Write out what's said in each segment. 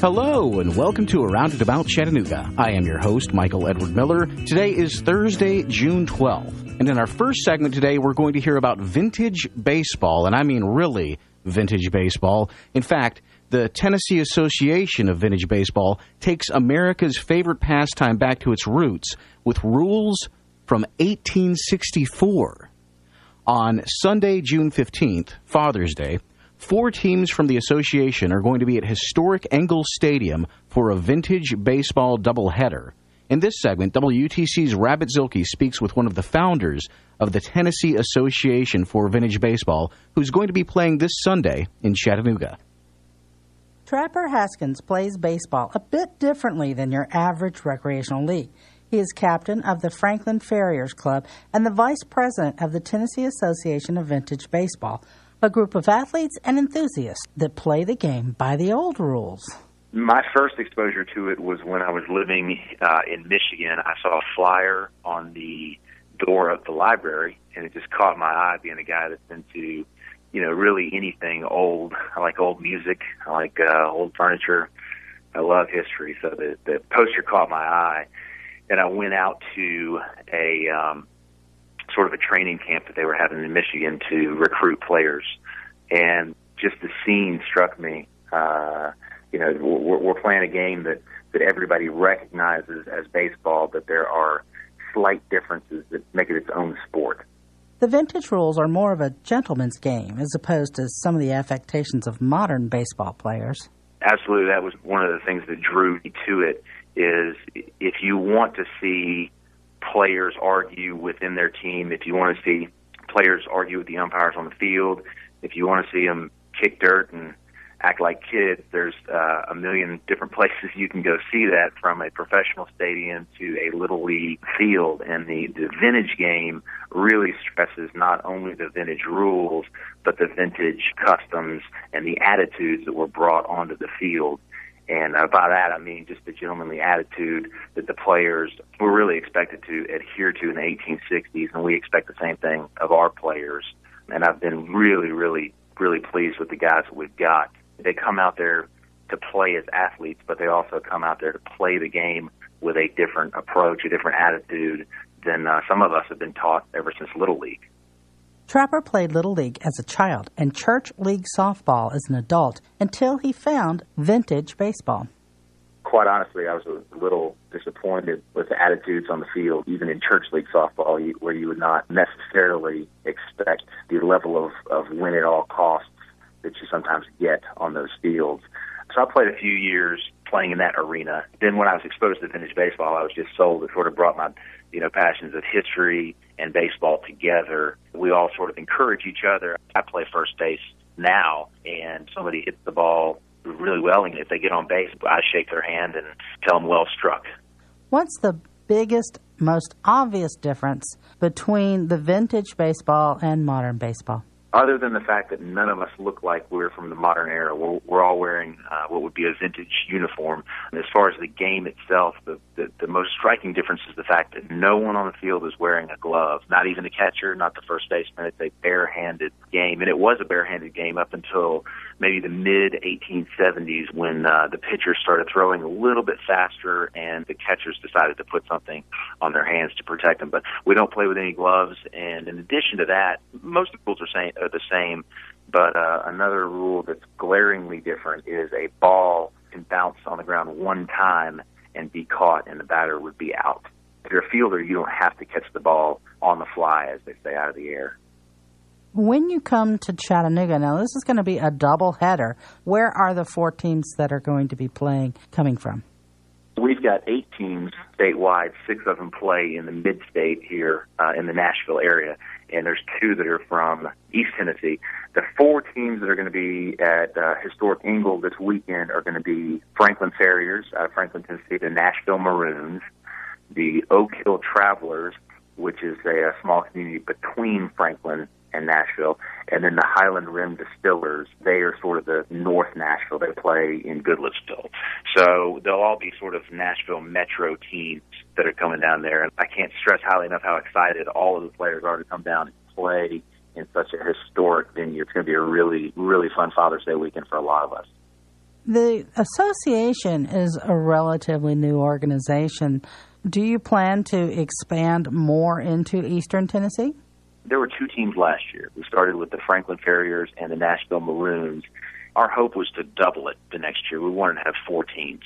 Hello, and welcome to Around and About Chattanooga. I am your host, Michael Edward Miller. Today is Thursday, June 12th. And in our first segment today, we're going to hear about vintage baseball, and I mean really vintage baseball. In fact, the Tennessee Association of Vintage Baseball takes America's favorite pastime back to its roots with rules from 1864. On Sunday, June 15th, Father's Day, 4 teams from the association are going to be at Historic Engel Stadium for a vintage baseball doubleheader. In this segment, WUTC's Rabbit Zilke speaks with one of the founders of the Tennessee Association for Vintage Baseball, who's going to be playing this Sunday in Chattanooga. Trapper Haskins plays baseball a bit differently than your average recreational league. He is captain of the Franklin Farriers Club and the vice president of the Tennessee Association of Vintage Baseball, a group of athletes and enthusiasts that play the game by the old rules. My first exposure to it was when I was living in Michigan. I saw a flyer on the door of the library, and it just caught my eye, being a guy that's into, really anything old. I like old music. I like old furniture. I love history. So the poster caught my eye, and I went out to a sort of a training camp that they were having in Michigan to recruit players. And just the scene struck me. We're playing a game that everybody recognizes as baseball, but there are slight differences that make it its own sport. The vintage rules are more of a gentleman's game as opposed to some of the affectations of modern baseball players. Absolutely. That was one of the things that drew me to it, is if you want to see players argue within their team, if you want to see players argue with the umpires on the field, if you want to see them kick dirt and act like kids, there's a million different places you can go see that, from a professional stadium to a little league field. And the vintage game really stresses not only the vintage rules, but the vintage customs and the attitudes that were brought onto the field. And by that, I mean just the gentlemanly attitude that the players were really expected to adhere to in the 1860s, and we expect the same thing of our players. And I've been really, really, really pleased with the guys that we've got. They come out there to play as athletes, but they also come out there to play the game with a different approach, a different attitude than some of us have been taught ever since Little League. Trapper played Little League as a child and Church League softball as an adult until he found vintage baseball. Quite honestly, I was a little disappointed with the attitudes on the field, even in Church League softball, where you would not necessarily expect the level of win at all costs that you sometimes get on those fields. So I played a few years playing in that arena. Then when I was exposed to vintage baseball, I was just sold. It sort of brought my passions of history and baseball together. We all sort of encourage each other. I play first base now, and somebody hits the ball really well, and if they get on base, I shake their hand and tell them well struck. What's the biggest, most obvious difference between the vintage baseball and modern baseball? Other than the fact that none of us look like we're from the modern era, we're all wearing what would be a vintage uniform. And as far as the game itself, the most striking difference is the fact that no one on the field is wearing a glove, not even the catcher, not the first baseman. It's a barehanded game, and it was a barehanded game up until maybe the mid-1870s when the pitchers started throwing a little bit faster and the catchers decided to put something on their hands to protect them. But we don't play with any gloves, and in addition to that, most of the rules are the same, but another rule that's glaringly different is a ball can bounce on the ground one time and be caught, and the batter would be out. If you're a fielder, you don't have to catch the ball on the fly, as they say, out of the air. When you come to Chattanooga, now this is going to be a doubleheader. Where are the 4 teams that are going to be playing coming from? We've got 8 teams statewide. 6 of them play in the mid-state here in the Nashville area, and there's 2 that are from East Tennessee. The 4 teams that are going to be at Historic Engel this weekend are going to be Franklin Farriers out of Franklin, Tennessee, the Nashville Maroons, the Oak Hill Travelers, which is a small community between Franklin and Nashville, and then the Highland Rim Distillers. They are sort of the North Nashville. They play in Goodlettsville. So they'll all be sort of Nashville metro teams that are coming down there. And I can't stress highly enough how excited all of the players are to come down and play in such a historic venue. It's going to be a really, really fun Father's Day weekend for a lot of us. The association is a relatively new organization. Do you plan to expand more into Eastern Tennessee? There were 2 teams last year. We started with the Franklin Farriers and the Nashville Maroons. Our hope was to double it the next year. We wanted to have 4 teams.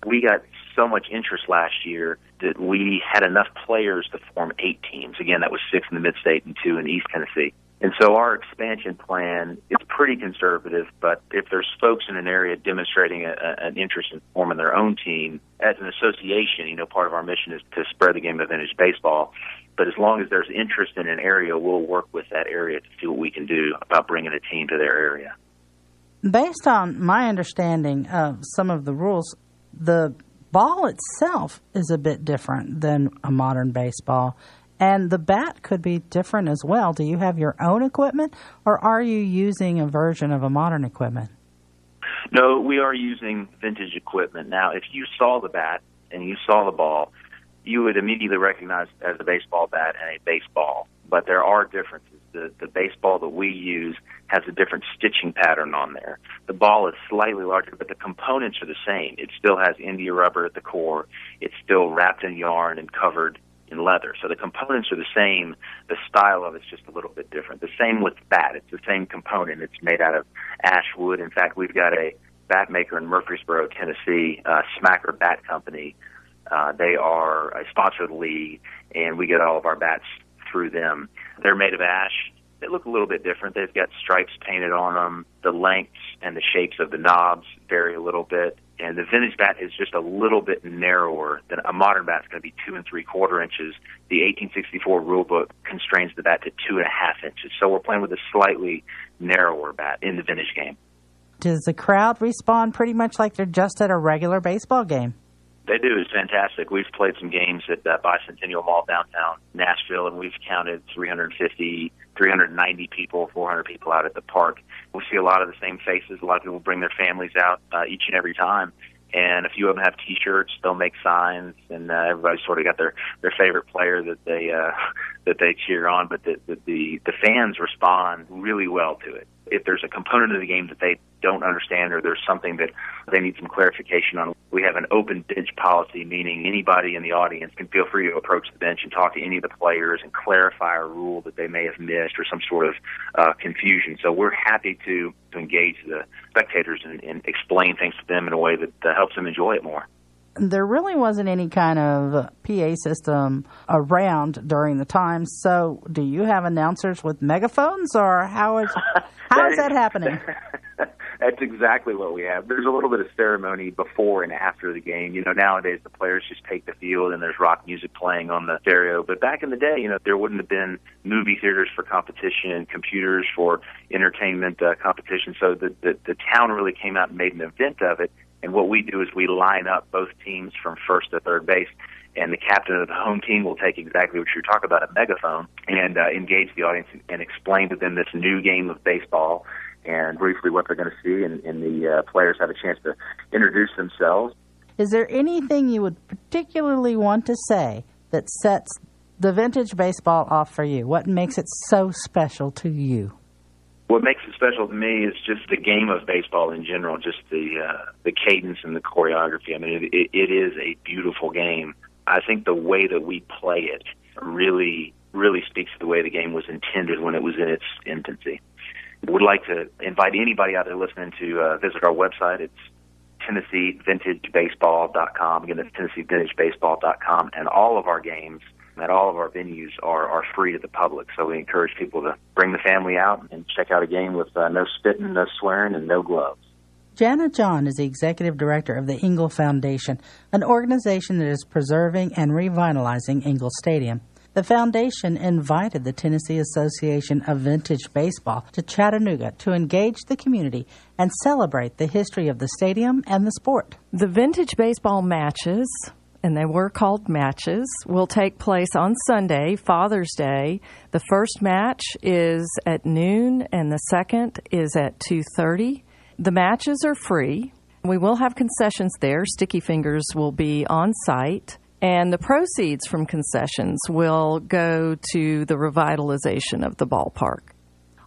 We got so much interest last year that we had enough players to form 8 teams. Again, that was 6 in the Mid-State and 2 in East Tennessee. And so our expansion plan is pretty conservative, but if there's folks in an area demonstrating an interest in forming their own team, as an association, part of our mission is to spread the game of vintage baseball. But as long as there's interest in an area, we'll work with that area to see what we can do about bringing a team to their area. Based on my understanding of some of the rules, the ball itself is a bit different than a modern baseball. And the bat could be different as well. Do you have your own equipment, or are you using a version of a modern equipment? No, we are using vintage equipment. Now, if you saw the bat and you saw the ball, you would immediately recognize it as a baseball bat and a baseball. But there are differences. The baseball that we use has a different stitching pattern on there. The ball is slightly larger, but the components are the same. It still has India rubber at the core. It's still wrapped in yarn and covered in leather. So the components are the same. The style of it's just a little bit different. The same with the bat. It's the same component. It's made out of ash wood. In fact, we've got a bat maker in Murfreesboro, Tennessee, Smacker Bat Company. They are a sponsor of the league, and we get all of our bats through them. They're made of ash. They look a little bit different. They've got stripes painted on them. The lengths and the shapes of the knobs vary a little bit. And the vintage bat is just a little bit narrower than a modern bat. It's going to be 2 3/4 inches. The 1864 rule book constrains the bat to 2.5 inches. So we're playing with a slightly narrower bat in the vintage game. Does the crowd respond pretty much like they're just at a regular baseball game? They do. It's fantastic. We've played some games at Bicentennial Mall downtown Nashville, and we've counted 350, 390 people, 400 people out at the park. We see a lot of the same faces. A lot of people bring their families out each and every time. And a few of them have T-shirts. They'll make signs, and everybody's sort of got their favorite player that they cheer on. But the fans respond really well to it. If there's a component of the game that they don't understand, or there's something that they need some clarification on, we have an open bench policy, meaning anybody in the audience can feel free to approach the bench and talk to any of the players and clarify a rule that they may have missed or some sort of confusion. So we're happy to engage the spectators and explain things to them in a way that helps them enjoy it more. There really wasn't any kind of PA system around during the time. So do you have announcers with megaphones, or how is that happening? That's exactly what we have. There's a little bit of ceremony before and after the game. Nowadays the players just take the field and there's rock music playing on the stereo. But back in the day, there wouldn't have been movie theaters for competition, computers for entertainment competition. So the town really came out and made an event of it. And what we do is we line up both teams from first to third base, and the captain of the home team will take exactly what you're talking about, a megaphone, and engage the audience and explain to them this new game of baseball and briefly what they're going to see, and the players have a chance to introduce themselves. Is there anything you would particularly want to say that sets the vintage baseball off for you? What makes it so special to you? What makes it special to me is just the game of baseball in general, just the cadence and the choreography. I mean, it is a beautiful game. I think the way that we play it really speaks to the way the game was intended when it was in its infancy. Would like to invite anybody out there listening to visit our website. It's TennesseeVintageBaseball.com. Again, that's TennesseeVintageBaseball.com. And all of our games at all of our venues are free to the public. So we encourage people to bring the family out and check out a game with no spitting, no swearing, and no gloves. Jana John is the executive director of the Engel Foundation, an organization that is preserving and revitalizing Engel Stadium. The foundation invited the Tennessee Association of Vintage Baseball to Chattanooga to engage the community and celebrate the history of the stadium and the sport. The vintage baseball matches, and they were called matches, will take place on Sunday, Father's Day. The first match is at noon, and the second is at 2:30. The matches are free. We will have concessions there. Sticky Fingers will be on site. And the proceeds from concessions will go to the revitalization of the ballpark.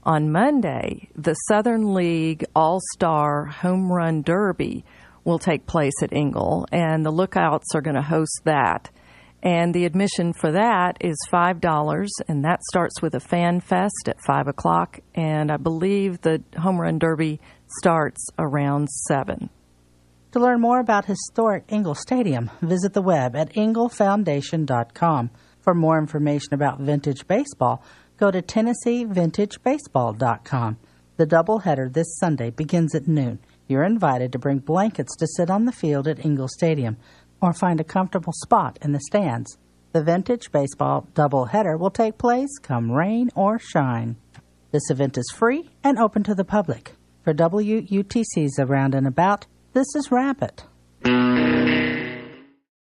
On Monday, the Southern League All-Star Home Run Derby will take place at Engel, and the Lookouts are going to host that. And the admission for that is $5, and that starts with a fan fest at 5 o'clock, and I believe the Home Run Derby starts around 7. To learn more about Historic Engel Stadium, visit the web at engelfoundation.com. For more information about vintage baseball, go to TennesseeVintageBaseball.com. The doubleheader this Sunday begins at noon. You're invited to bring blankets to sit on the field at Engel Stadium or find a comfortable spot in the stands. The Vintage Baseball doubleheader will take place come rain or shine. This event is free and open to the public. For WUTC's Around and About, this is Rabbit.